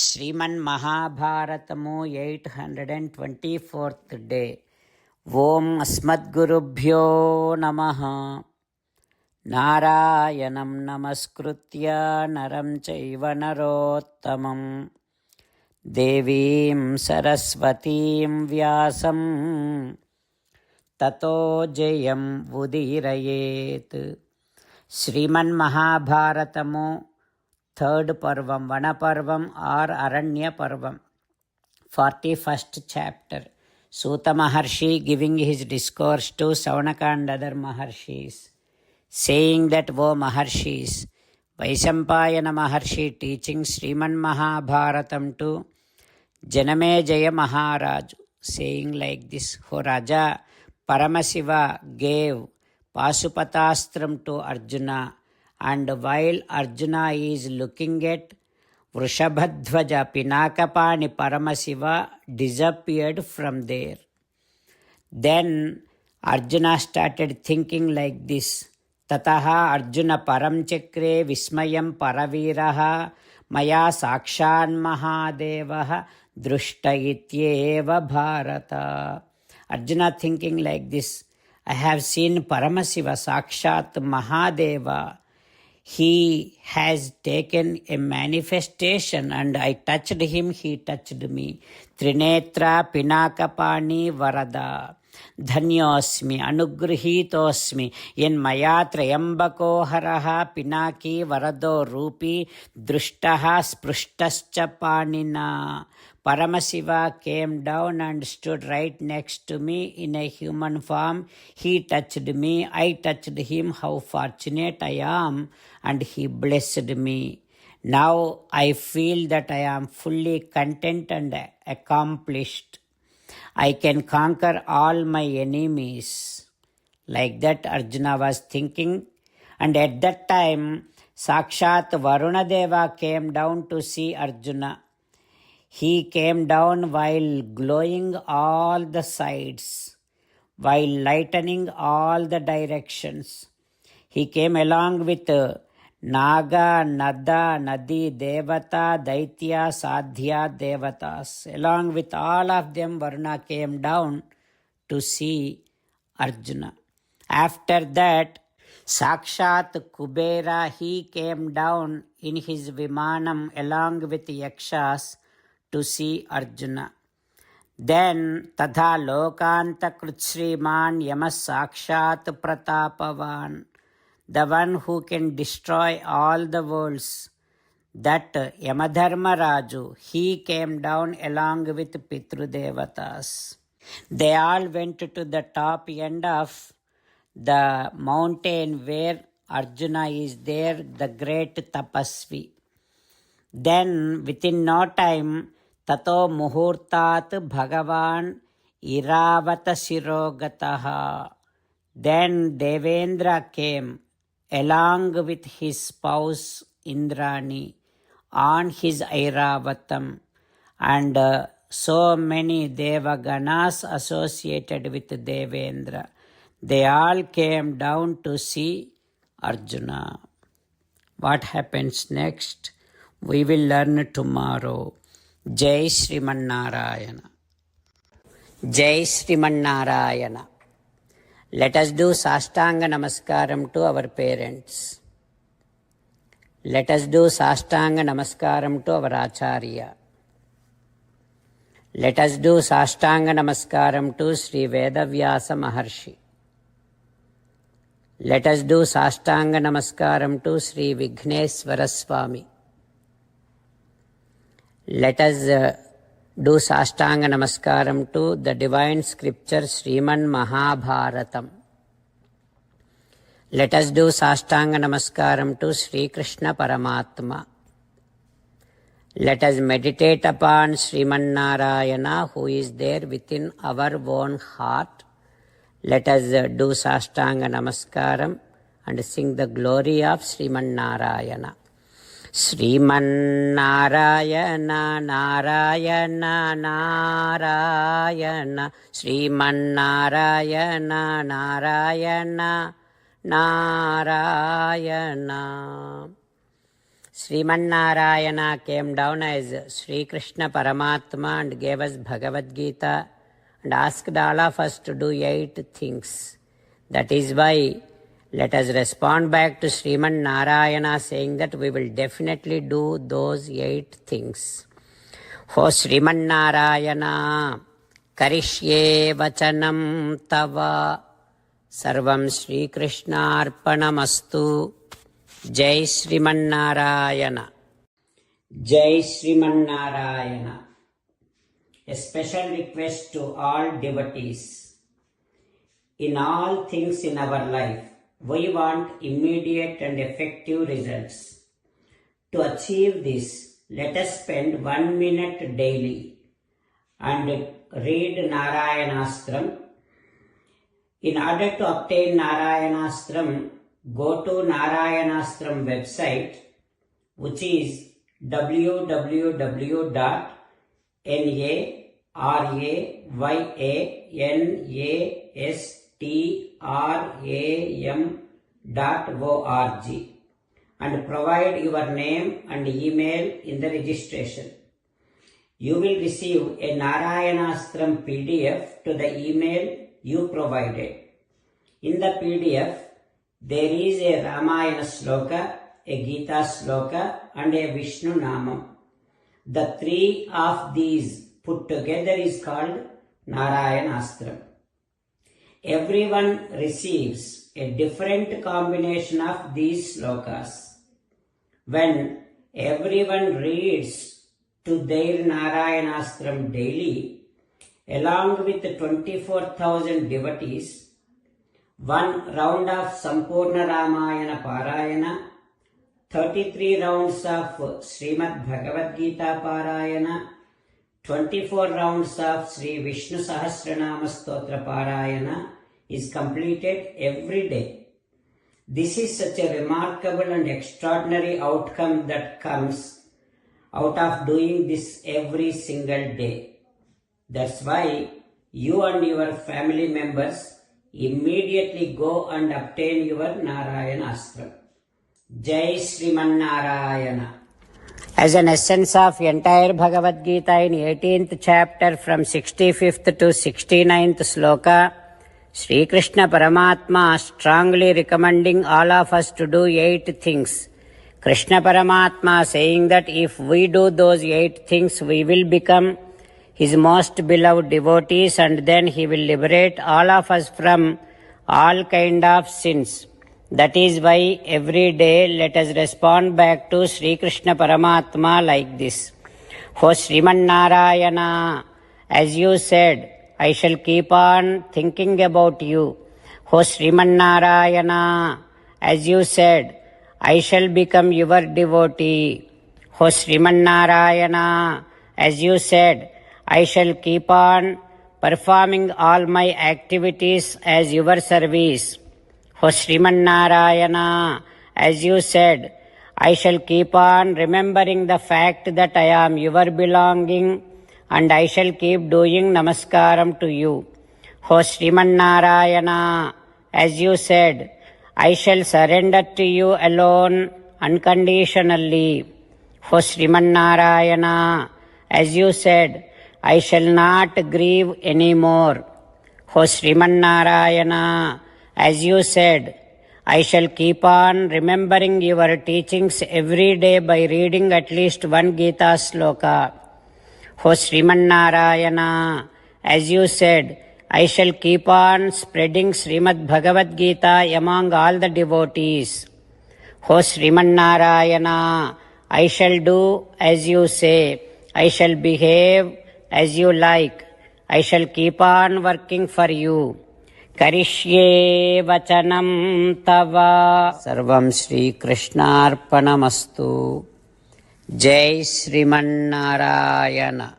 Shriman ಮಹಾಭಾರತಮು 824th day. ಓಂ ಅಸ್ಮದ್ಗುರುಭ್ಯೋ ನಮಃ. ನಾರಾಯಣಂ ನಮಸ್ಕೃತ್ಯ ನರಂ ಚೈವ ನರೋತ್ತಮಂ ದೇವೀಂ ಸರಸ್ವತೀಂ ವ್ಯಾಸಂ ತತೋ ಜಯಂ ಉದೀರಯೇತ್. ಶ್ರೀಮನ್ ಮಹಾಭಾರತಮು ಥರ್ಡ್ ಪರ್ವಂ, ವನಪರ್ವಂ ಆರ್ ಅರಣ್ಯ ಪರ್ವಂ, 41st chapter. Suta Maharshi giving his discourse to Saunaka and other Maharshis, saying that, O Maharshis, Vaisampayana Maharshi teaching Sriman Mahabharatam to Janamejaya Maharaj, saying like this: O Raja, Paramasiva gave Pasupatastram to Arjuna, and while Arjuna is looking at Vrishabhadhvaja, Pinakapani Paramasiva disappeared from there. Then Arjuna started thinking like this: Tataha Arjuna Param Chakre Vismayam Paraviraha Maya Sakshan Mahadevaha Drushta Ityeva Bharata. Arjuna thinking like this: I have seen Paramasiva, Sakshat Mahadeva. He has taken a manifestation and I touched him, he touched me. Trinetra Pinakapani Varada. Dhanyosmi Anugrihitosmi Yen Mayatra Yambako Haraha Pinaki Varado Rupi Drushtaha Sprushtascha Panina. Paramasiva came down and stood right next to me in a human form. He touched me, I touched him. How fortunate I am! And he blessed me. Now I feel that I am fully content and accomplished. I can conquer all my enemies. Like that Arjuna was thinking. And at that time, Sakshat Varunadeva came down to see Arjuna. He came down while glowing all the sides, while lightening all the directions. He came along with Naga, Nada, Nadi, Devata, Daitya, Sadhya, Devatas. Along with all of them, Varuna came down to see Arjuna. After that, Sakshat Kubera, he came down in his Vimanam along with Yakshas to see Arjuna. Then Tadha Lokanta Krutshriman Yamas Sakshat Pratapavan, the one who can destroy all the worlds, that Yamadharma Raju, he came down along with Pitrudevatas. They all went to the top end of the mountain where Arjuna is there, the great Tapasvi. Then within no time, Tato Muhurtat Bhagavan Iravata Shirogataha. Then Devendra came along with his spouse Indrani on his Airavatam, and so many Devaganas associated with Devendra. They all came down to see Arjuna. What happens next? We will learn tomorrow. Jai Shriman Narayana. Jai Shriman Narayana. Let us do Sastanga Namaskaram to our parents. Let us do Sastanga Namaskaram to our Acharya. Let us do Sastanga Namaskaram to Sri Vedavyasa Maharshi. Let us do Sastanga Namaskaram to Sri Vigneswara Swami. Let us do Sastanga Namaskaram to the divine scripture Sriman Mahabharatam. Let us do Sastanga Namaskaram to Sri Krishna Paramatma. Let us meditate upon Sriman Narayana who is there within our own heart. Let us do Sastanga Namaskaram and sing the glory of Sriman Narayana. Sriman Narayana Narayana Narayana Sriman Narayana Narayana Narayana Srimannarayana came down as Sri Krishna Paramatma and gave us Bhagavad Gita and asked all of us to do 8 things. That is why let us respond back to Srimannarayana saying that we will definitely do those 8 things. O Srimannarayana, Karishye Vachanam Tava, Sarvam Sri Krishna Arpanamastu. Jai Srimannarayana. Jai Srimannarayana. A special request to all devotees. In all things in our life, we want immediate and effective results. To achieve this, let us spend 1 minute daily and read Narayanastram. In order to obtain Narayanastram, go to Narayanastram website, which is www.narayanastram.org and provide your name and email in the registration. You will receive a Narayanastram PDF to the email you provided. In the PDF, there is a Ramayana sloka, a Gita sloka and a Vishnu Namam. The 3 of these put together is called Narayanastram. Everyone receives a different combination of these slokas. When everyone reads to their Narayanastram daily, along with 24,000 devotees, 1 round of Sampurna Ramayana Parayana, 33 rounds of Srimad Bhagavad Gita Parayana, 24 rounds of Sri Vishnu Sahasranama Stotra Parayana is completed every day. This is such a remarkable and extraordinary outcome that comes out of doing this every single day. That's why you and your family members immediately go and obtain your Narayanastram. Jai Srimannarayana. As an essence of entire Bhagavad Gita in 18th chapter from 65th to 69th sloka, Sri Krishna Paramatma strongly recommending all of us to do 8 things. Krishna Paramatma saying that if we do those 8 things, we will become His most beloved devotees and then He will liberate all of us from all kind of sins. That is why every day let us respond back to Sri Krishna Paramatma like this. O Srimannarayana, as you said, I shall keep on thinking about you. O Srimannarayana, as you said, I shall become your devotee. O Srimannarayana, as you said, I shall keep on performing all my activities as your service. O Srimannarayana, as you said, I shall keep on remembering the fact that I am your belonging and I shall keep doing namaskaram to you. O Srimannarayana, as you said, I shall surrender to you alone unconditionally. O Srimannarayana, as you said, I shall not grieve anymore. O Srimannarayana, as you said, I shall keep on remembering your teachings every day by reading at least 1 Gita sloka. O Srimannarayana, as you said, I shall keep on spreading Srimad Bhagavad Gita among all the devotees. O Srimannarayana, I shall do as you say. I shall behave as you like. I shall keep on working for you. Karishye Vachanam Tava. Sarvam Sri Krishna Arpanamastu. Jai Srimannarayana.